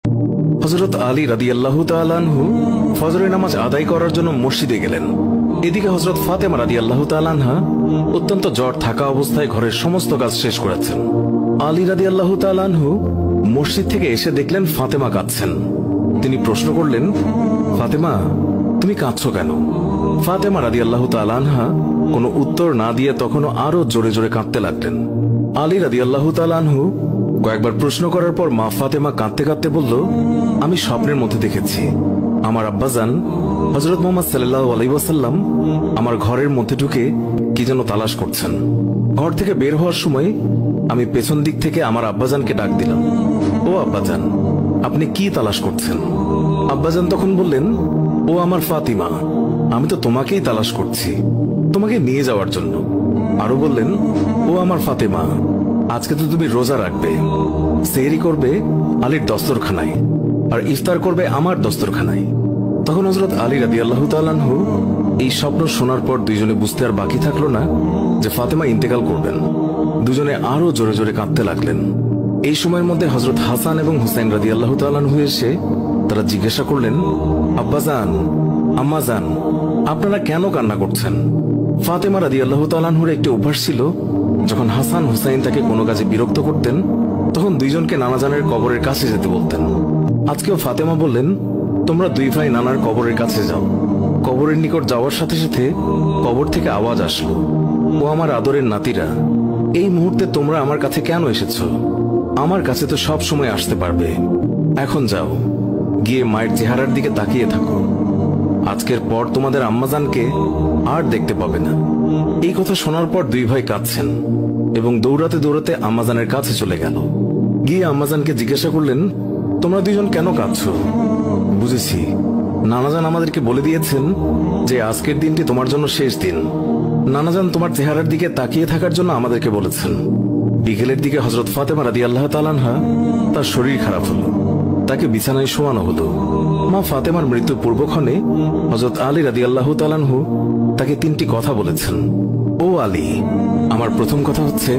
হযরত আলী রাদিয়াল্লাহু তাআলা আনহু ফজরের নামাজ আদায় করার জন্য মসজিদে গেলেন। এদিকে হযরত ফাতেমা রাদিয়াল্লাহু তাআলা আনহা অত্যন্ত জ্বর থাকা অবস্থায় ঘরের সমস্ত কাজ শেষ করেছেন। আলী রাদিয়াল্লাহু তাআলা আনহু মসজিদ থেকে এসে দেখলেন ফাতেমা কাঁদছেন। তিনি প্রশ্ন করলেন, ফাতেমা, তুমি কাঁদছো কেন? ফাতেমা রাদিয়াল্লাহু তাআলা আনহা কোনো উত্তর না দিয়ে তখনও আরো জোরে জোরে কাঁদতে লাগলেন। আলী রাদিয়াল্লাহু তাআলা আনহু কয়েকবার প্রশ্ন করার পর মা ফাতেমা কাঁদতে কাঁদতে বলল, আমি স্বপ্নের মধ্যে দেখেছি আমার আব্বাজান হযরত মুহাম্মদ সাল্লাল্লাহু আলাইহি ওয়াসাল্লাম আমার ঘরের মধ্যে ঢুকে কি যেন তালাশ করছেন। ঘর থেকে বের হওয়ার সময় আমি পেছন দিক থেকে আমার আব্বাজানকে ডাক দিলাম, ও আব্বাজান, আপনি কি তালাশ করছেন? আব্বাজান তখন বললেন, ও আমার ফাতিমা, আমি তো তোমাকেই তালাশ করছি, তোমাকে নিয়ে যাওয়ার জন্য। আরো বললেন, ও আমার ফাতেমা, আজকে তো তুমি রোজা রাখবে, সেহরি করবে আলীর দস্তরখানায় আর ইফতার করবে আমার দস্তরখানায়। তখন হযরত আলী রাদিয়াল্লাহু তাআলা আনহু এই স্বপ্ন শোনার পর দুইজনে বুঝতে আর বাকি থাকলো না যে ফাতেমা ইন্তেকাল করবেন। দুজনে আরো জোরে জোরে কাঁদতে লাগলেন। এই সময়ের মধ্যে হযরত হাসান এবং হুসাইন রাদিয়াল্লাহু তাআলা আনহু এসে তারা জিজ্ঞাসা করলেন, আব্বাজান, আম্মাজান, আপনারা কেন কান্না করছেন? ফাতেমা রাদিয়াল্লাহু তাআলা আনহুর একটি অভ্যাস ছিল, যখন হাসান হুসাইন তাকে কোনো কাজে বিরক্ত করতেন তখন দুইজনকে নানাজানের কবরের কাছে যেতে বলতেন। আজকেও ফাতেমা বললেন, তোমরা দুই ভাই নানার কবরের কাছে যাও। কবরের নিকট যাওয়ার সাথে সাথে কবর থেকে আওয়াজ আসলো, ও আমার আদরের নাতিরা, এই মুহূর্তে তোমরা আমার কাছে কেন এসেছো? আমার কাছে তো সব সময় আসতে পারবে। এখন যাও, গিয়ে মায়ের চেহারার দিকে তাকিয়ে থাকো। আজকের পর তোমাদের আম্মাজানকে আর দেখতে পাবে না। এই কথা শোনার পর দুই ভাই কাঁদছেন এবং দৌড়াতে দৌড়াতে আম্মাজানের কাছে চলে গেল। গিয়ে আম্মাজানকে জিজ্ঞাসা করলেন, তোমরা দুইজন কেন কাঁদছো? বুঝেছি, নানাজান আমাদেরকে বলে দিয়েছেন যে আজকের দিনটি তোমার জন্য শেষ দিন। নানাজান তোমার চেহারার দিকে তাকিয়ে থাকার জন্য আমাদেরকে বলেছেন। বিকেলের দিকে হযরত ফাতেমা রাদিয়াল্লাহু তাআলা আনহা তার শরীর খারাপ হলো, তাকে বিছানায় শোয়ানো হলো। মা ফাতেমার মৃত্যুর পূর্বক্ষণে হযরত আলী রাদিয়াল্লাহু তাআলা আনহু তাকে তিনটি কথা বলেছেন। ও আলী, আমার প্রথম কথা হচ্ছে,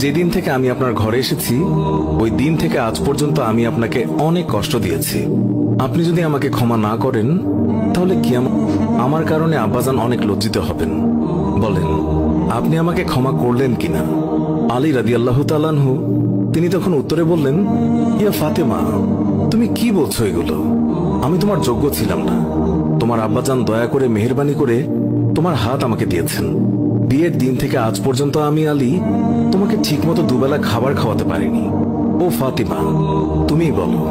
যেদিন থেকে আমি আপনার ঘরে এসেছি ওই দিন থেকে আজ পর্যন্ত আমি আপনাকে অনেক কষ্ট দিয়েছি। আপনি যদি আমাকে ক্ষমা না করেন তাহলে কি আমার কারণে আব্বাজান অনেক লজ্জিত হবেন। বলেন, আপনি আমাকে ক্ষমা করলেন কিনা? আলী রাদিয়াল্লাহু তাআলা আনহু তিনি তখন উত্তরে বললেন, ইয়া ফাতেমা, তুমি কি বলছো এগুলো? আমি তোমার যোগ্য ছিলাম না। তোমার আব্বাজান দয়া করে মেহেরবানি করে তোমার হাত আমাকে দিয়েছেন। বিয়ের দিন থেকে আজ পর্যন্ত আমি আলী তোমাকে ঠিকমতো দুবেলা খাবার খাওয়াতে পারিনি। ও ফাতিমা, তুমিই বলো,